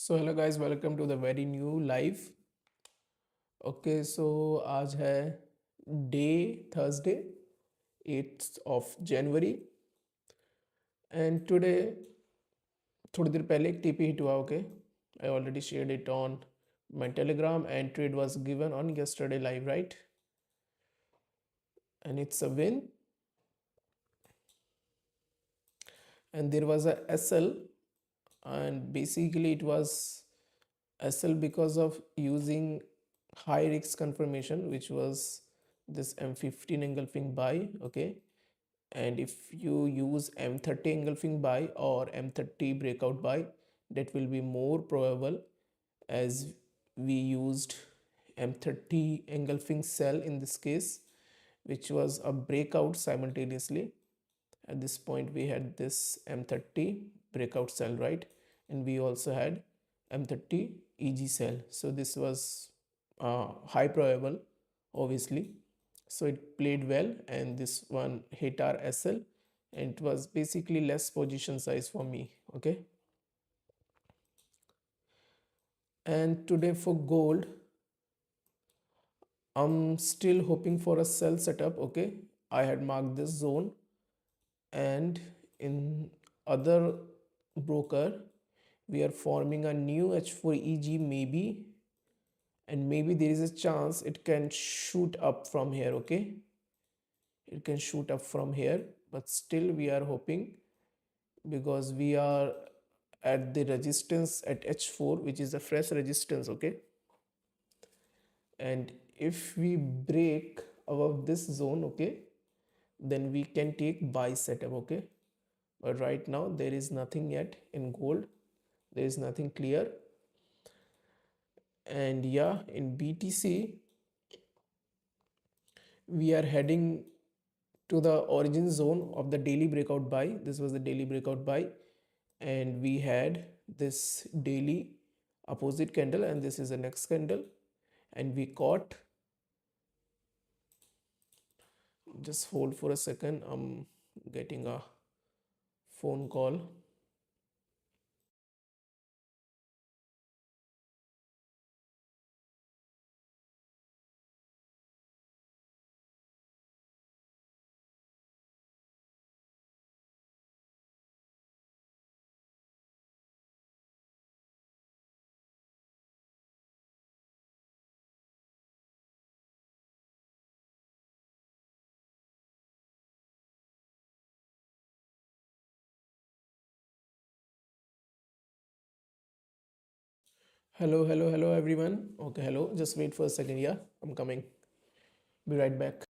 So hello guys, welcome to the very new live. Okay, so आज है day Thursday 8 जनवरी and today थोड़ी देर पहले एक टीपी हिट हुआ। Okay, I already shared it on my Telegram and trade was given on yesterday live, right? And it's a win and there was a SL, and basically it was SL because of using high risk confirmation, which was this M15 engulfing buy. Okay, and if you use M30 engulfing buy or M30 breakout buy, that will be more probable, as we used M30 engulfing sell in this case, which was a breakout simultaneously. At this point we had this M30 breakout sell, right? And we also had M30 EG sell. So this was high probable, obviously. So it played well, and this one hit our SL, and it was basically less position size for me. Okay, and today for gold, I'm still hoping for a sell setup. Okay, I had marked this zone, and in other broker we are forming a new H4 EG maybe, and maybe there is a chance it can shoot up from here. Okay, it can shoot up from here, but still we are hoping, because we are at the resistance at H4, which is a fresh resistance. Okay, and if we break above this zone, okay, then we can take buy setup. Okay, but right now there is nothing yet in gold, there is nothing clear. And yeah, in BTC we are heading to the origin zone of the daily breakout buy. This was the daily breakout buy, and we had this daily opposite candle, and this is the next candle, and we caught. Just hold for a second, I'm getting a phone call. Hello everyone. Okay, hello, just wait for a second. Yeah, I'm coming, be right back.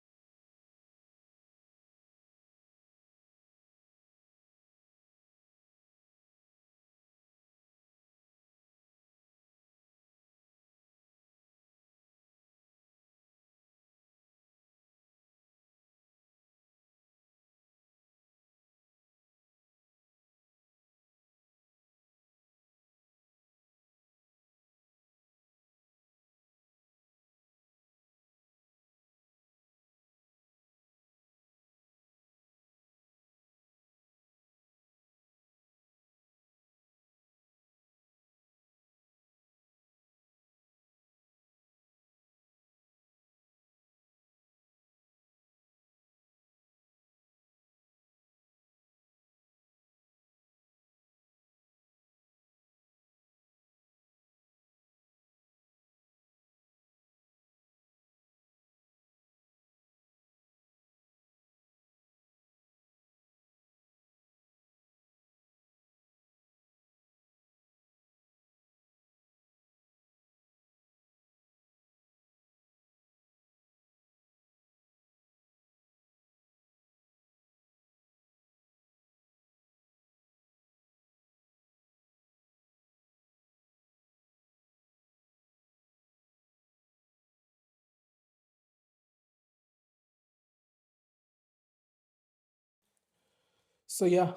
So yeah,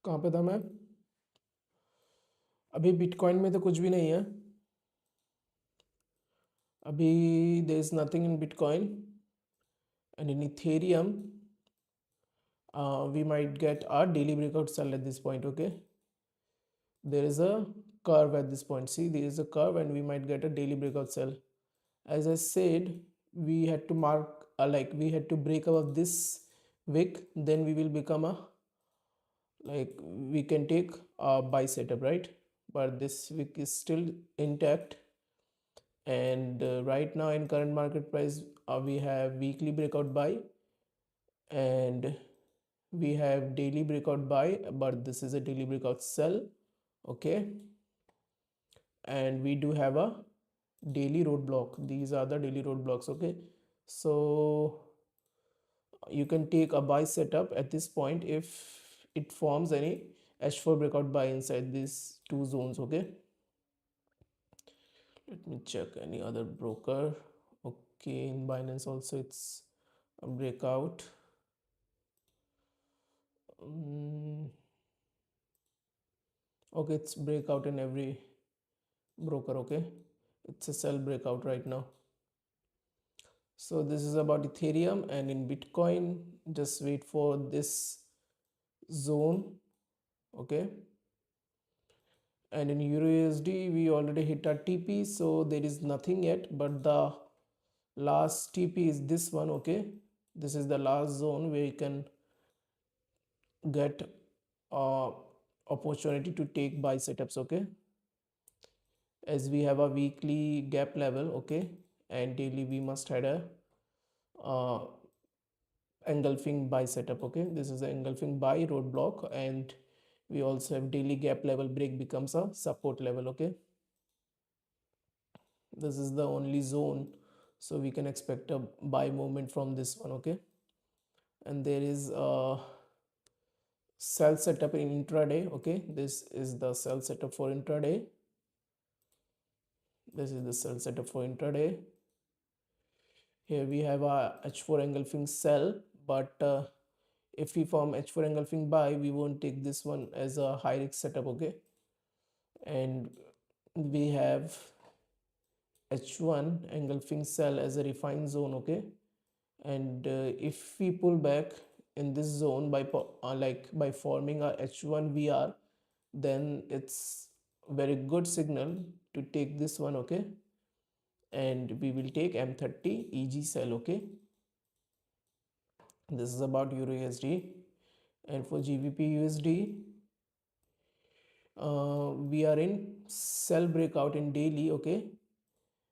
कहाँ पे था मैं? अभी bitcoin में तो कुछ भी नहीं है। अभी there is nothing in Bitcoin, and in Ethereum we might get our daily breakout sell at this point. Okay, there is a curve at this point. See, there is a curve and we might get a daily breakout sell. As I said, we had to mark like we had to break above this wick, then we will become a, like we can take a buy setup, right? But this wick is still intact, and right now in current market price, we have weekly breakout buy and we have daily breakout buy, but this is a daily breakout sell. Okay, and we do have a daily roadblock. These are the daily roadblocks. Okay, so you can take a buy setup at this point if it forms any h4 breakout buy inside these two zones. Okay, let me check any other broker. Okay, in Binance also it's a breakout. Mm, okay, it's breakout in every broker. Okay, it's a sell breakout right now. So this is about Ethereum, and in Bitcoin, just wait for this zone. Okay, and in Euro USD we already hit our TP, so there is nothing yet, but the last TP is this one. Okay, this is the last zone where you can get opportunity to take buy setups. Okay, as we have a weekly gap level. Okay, and daily we must had a uh, engulfing buy setup. Okay, this is the engulfing buy roadblock, and we also have daily gap level break becomes a support level. Okay, this is the only zone, so we can expect a buy movement from this one. Okay, and there is a sell setup in intraday. Okay, this is the sell setup for intraday. This is the sell setup for intraday. Here we have a h4 engulfing sell, but if we form h4 engulfing buy, we won't take this one as a high risk setup. Okay, and we have h1 engulfing sell as a refined zone. Okay, and if we pull back in this zone by like by forming a h1 vr, then it's very good signal to take this one. Okay, and we will take m30 eg sell. Okay, this is about euro usd. And for gbp usd, we are in sell breakout in daily. Okay,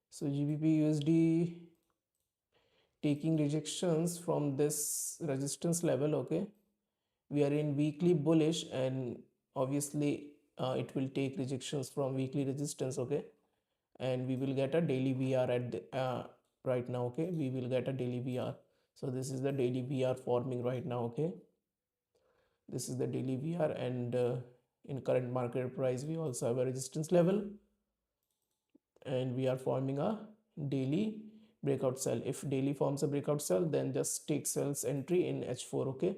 so gbp usd taking rejections from this resistance level. Okay, we are in weekly bullish, and obviously it will take rejections from weekly resistance. Okay, and we will get a daily vr at the, right now. Okay, we will get a daily vr. So this is the daily vr forming right now. Okay, this is the daily vr, and in current market price we also have a resistance level, and we are forming a daily breakout sell. If daily forms a breakout sell, then just take sells entry in h4. Okay,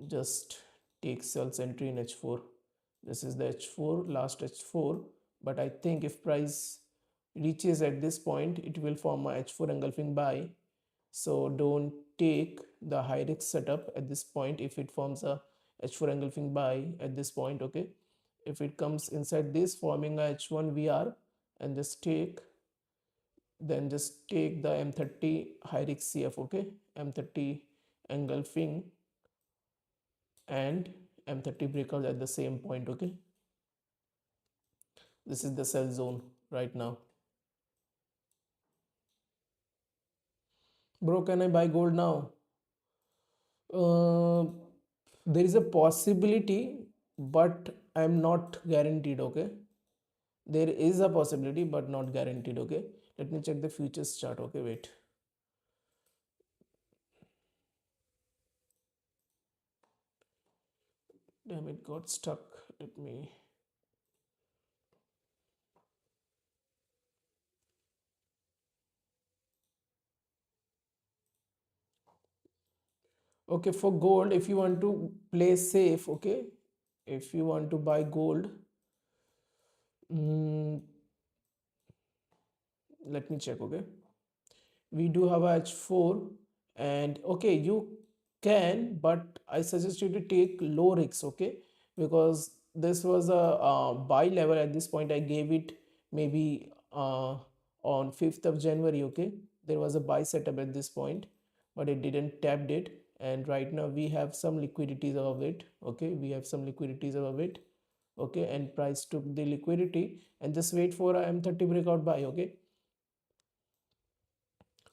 just take sells entry in h4. This is the h4, last h4, but I think if price reaches at this point, it will form a h4 engulfing buy. So don't take the high risk setup at this point if it forms a h4 engulfing buy at this point. Okay, if it comes inside this forming a h1 vr, and just take the m30 high risk cf. Okay, m30 engulfing and m30 breakout at the same point. Okay, this is the sell zone right now. Bro, can I buy gold now? uh, there is a possibility, but I'm not guaranteed. Okay, there is a possibility but not guaranteed. Okay, let me check the futures chart. Okay, wait. Damn, it got stuck. Let me. Okay, for gold, if you want to play safe. Okay, if you want to buy gold, mm, let me check. Okay, we do have a h4, and okay, you can, but I suggest you to take low risks. Okay, because this was a buy level. At this point I gave it maybe on 5th of January. Okay, there was a buy setup at this point, but it didn't tapped it, and right now we have some liquidities above it. Okay, we have some liquidities above it. Okay, and price took the liquidity and just wait for a M30 breakout buy. Okay,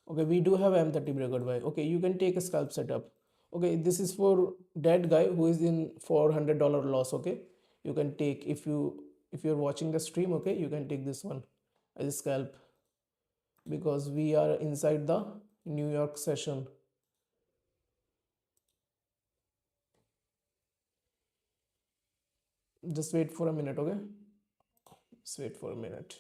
okay, we do have M30 breakout buy. Okay, you can take a scalp setup. Okay, this is for that guy who is in $400 loss. Okay, you can take, if you're watching the stream, okay, you can take this one as a scalp because we are inside the New York session. Just wait for a minute. Okay, just wait for a minute.